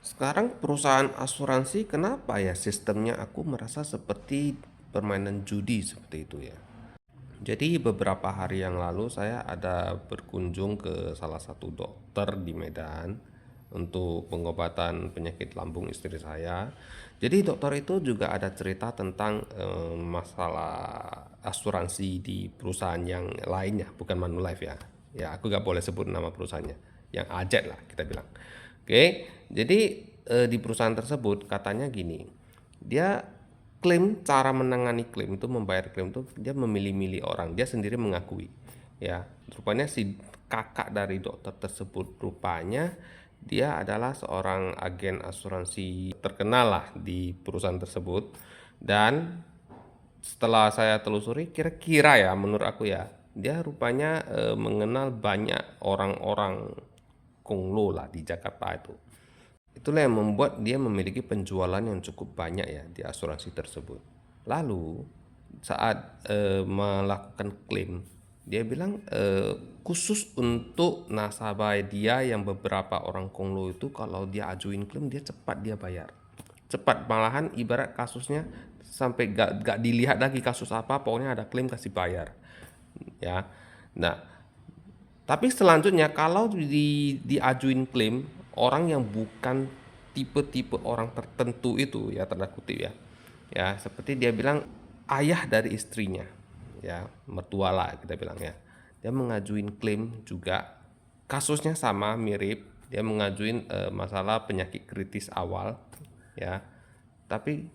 Sekarang perusahaan asuransi kenapa ya sistemnya aku merasa seperti permainan judi seperti itu ya. Jadi beberapa hari yang lalu saya ada berkunjung ke salah satu dokter di Medan untuk pengobatan penyakit lambung istri saya. Jadi dokter itu juga ada cerita tentang masalah asuransi di perusahaan yang lainnya, bukan Manulife ya. Ya aku gak boleh sebut nama perusahaannya, yang Ajet lah kita bilang. Oke, jadi di perusahaan tersebut katanya gini, dia klaim, cara menangani klaim itu, membayar klaim itu dia memilih-milih orang, dia sendiri mengakui ya. Rupanya si kakak dari dokter tersebut, rupanya dia adalah seorang agen asuransi terkenal lah di perusahaan tersebut. Dan setelah saya telusuri, kira-kira ya menurut aku ya, dia rupanya mengenal banyak orang-orang konglo lah di Jakarta itu. Itulah yang membuat dia memiliki penjualan yang cukup banyak ya di asuransi tersebut. Lalu saat melakukan klaim, dia bilang khusus untuk nasabah dia yang beberapa orang konglo itu, kalau dia ajuin klaim dia cepat, dia bayar cepat, malahan ibarat kasusnya sampai gak dilihat lagi kasus apa, pokoknya ada klaim kasih bayar ya. Nah, tapi selanjutnya kalau diajuin klaim orang yang bukan tipe-tipe orang tertentu itu ya, tanda kutip ya. Ya, seperti dia bilang ayah dari istrinya. Ya, mertua lah kita bilang ya. Dia mengajuin klaim juga, kasusnya sama mirip, dia mengajuin masalah penyakit kritis awal ya. Tapi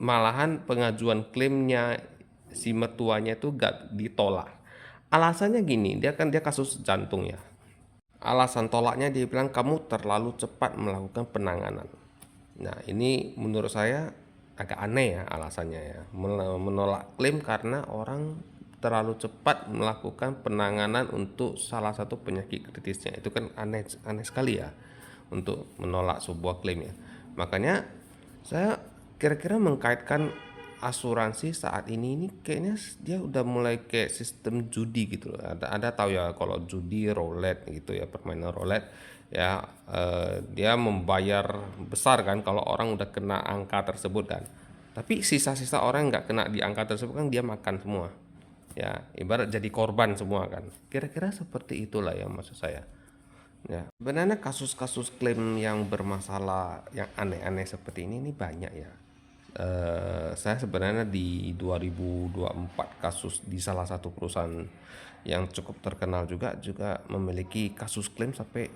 malahan pengajuan klaimnya si mertuanya itu gak ditolak. Alasannya gini, dia kasus jantung ya. Alasan tolaknya dia bilang kamu terlalu cepat melakukan penanganan. Nah, ini menurut saya agak aneh ya alasannya ya. Menolak klaim karena orang terlalu cepat melakukan penanganan untuk salah satu penyakit kritisnya. Itu kan aneh aneh sekali ya untuk menolak sebuah klaim ya. Makanya saya kira-kira mengkaitkan asuransi saat ini kayaknya dia udah mulai kayak sistem judi gitu loh. Ada tahu ya kalau judi roulette gitu ya, permainan roulette ya. Dia membayar besar kan kalau orang udah kena angka tersebut kan. Tapi sisa-sisa orang yang nggak kena di angka tersebut kan dia makan semua. Ya, ibarat jadi korban semua kan. Kira-kira seperti itulah yang maksud saya. Ya, sebenarnya kasus-kasus klaim yang bermasalah, yang aneh-aneh seperti ini banyak ya. Saya sebenarnya di 2024 kasus di salah satu perusahaan yang cukup terkenal juga memiliki kasus klaim sampai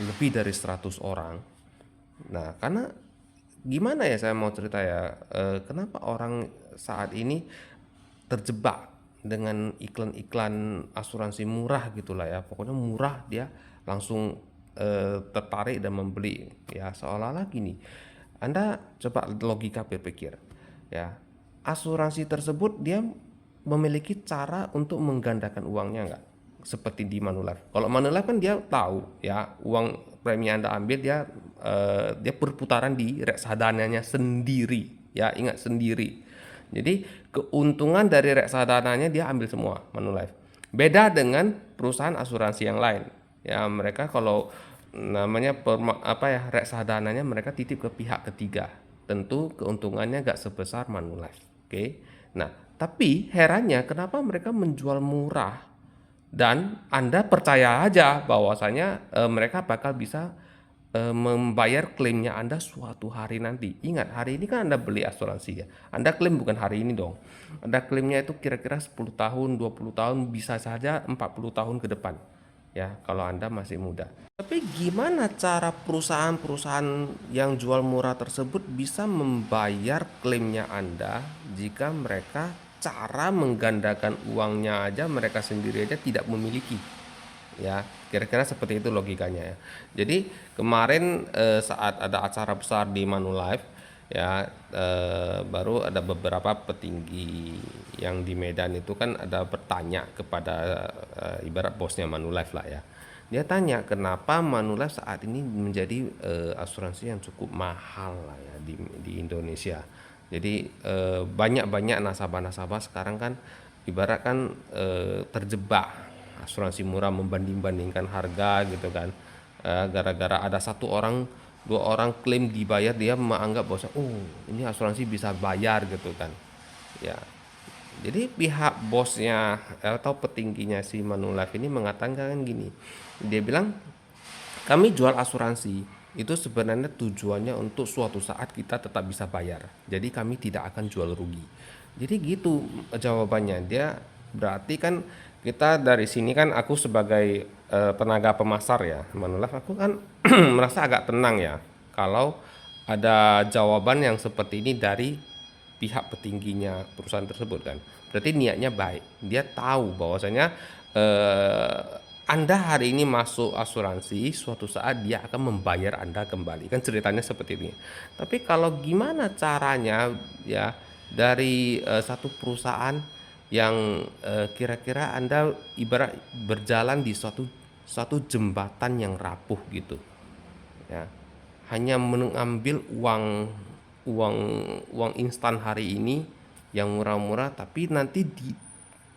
lebih dari 100 orang. Nah, karena gimana ya, saya mau cerita ya, kenapa orang saat ini terjebak dengan iklan-iklan asuransi murah gitulah ya. Pokoknya murah dia langsung tertarik dan membeli ya, seolah-olah gini. Anda coba logika berpikir ya. Asuransi tersebut dia memiliki cara untuk menggandakan uangnya enggak? Seperti di Manulife. Kalau Manulife kan dia tahu ya, uang premi Anda ambil dia perputaran di reksadananya sendiri ya, ingat sendiri. Jadi keuntungan dari reksadananya dia ambil semua Manulife. Beda dengan perusahaan asuransi yang lain. Ya, mereka kalau namanya reksadananya mereka titip ke pihak ketiga. Tentu keuntungannya gak sebesar Manulife. Oke. Nah, tapi herannya kenapa mereka menjual murah dan Anda percaya aja bahwasanya mereka bakal bisa membayar klaimnya Anda suatu hari nanti. Ingat, hari ini kan Anda beli asuransi ya. Anda klaim bukan hari ini dong. Anda klaimnya itu kira-kira 10 tahun, 20 tahun, bisa saja 40 tahun ke depan. Ya, kalau Anda masih muda. Tapi gimana cara perusahaan-perusahaan yang jual murah tersebut bisa membayar klaimnya Anda jika mereka cara menggandakan uangnya aja mereka sendiri aja tidak memiliki? Ya, kira-kira seperti itu logikanya ya. Jadi kemarin saat ada acara besar di Manulife ya, baru ada beberapa petinggi yang di Medan itu kan ada bertanya kepada ibarat bosnya Manulife lah ya. Dia tanya kenapa Manulife saat ini menjadi asuransi yang cukup mahal lah ya di Indonesia. Jadi banyak-banyak nasabah-nasabah sekarang kan ibarat kan terjebak asuransi murah, membanding-bandingkan harga gitu kan. Gara-gara ada satu orang dua orang klaim dibayar, dia menganggap bahwa oh ini asuransi bisa bayar gitu kan ya. Jadi pihak bosnya atau petingginya si Manulife ini mengatakan gini, dia bilang kami jual asuransi itu sebenarnya tujuannya untuk suatu saat kita tetap bisa bayar. Jadi kami tidak akan jual rugi. Jadi gitu jawabannya. Dia berarti kan kita dari sini kan aku sebagai tenaga pemasar ya, Manulife, aku kan merasa agak tenang ya kalau ada jawaban yang seperti ini dari pihak petingginya perusahaan tersebut kan. Berarti niatnya baik. Dia tahu bahwasanya eh, Anda hari ini masuk asuransi, suatu saat dia akan membayar Anda kembali. Kan ceritanya seperti ini. Tapi kalau gimana caranya ya dari satu perusahaan yang kira-kira Anda ibarat berjalan di suatu jembatan yang rapuh gitu ya, hanya mengambil uang uang instan hari ini yang murah-murah, tapi nanti di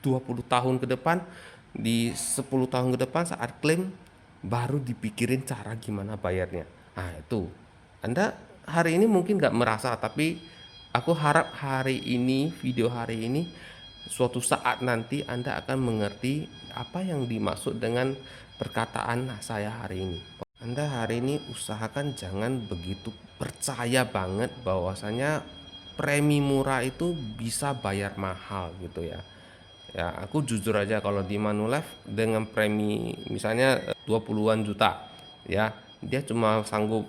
20 tahun ke depan, di 10 tahun ke depan saat klaim baru dipikirin cara gimana bayarnya. Nah itu Anda hari ini mungkin nggak merasa, tapi aku harap hari ini, video hari ini, suatu saat nanti Anda akan mengerti apa yang dimaksud dengan perkataan saya hari ini. Anda hari ini usahakan jangan begitu percaya banget bahwasanya premi murah itu bisa bayar mahal gitu ya. Ya, aku jujur aja kalau di Manulife dengan premi misalnya 20-an juta ya, dia cuma sanggup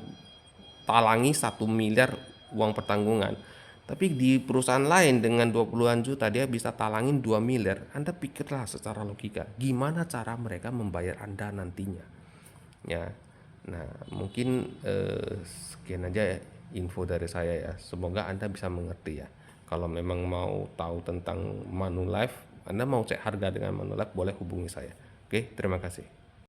talangi 1 miliar uang pertanggungan. Tapi di perusahaan lain dengan 20-an juta dia bisa talangin 2 miliar. Anda pikirlah secara logika, gimana cara mereka membayar Anda nantinya. Ya. Nah, mungkin sekian aja ya info dari saya ya. Semoga Anda bisa mengerti ya. Kalau memang mau tahu tentang Manulife, Anda mau cek harga dengan Manulife, boleh hubungi saya. Oke, terima kasih.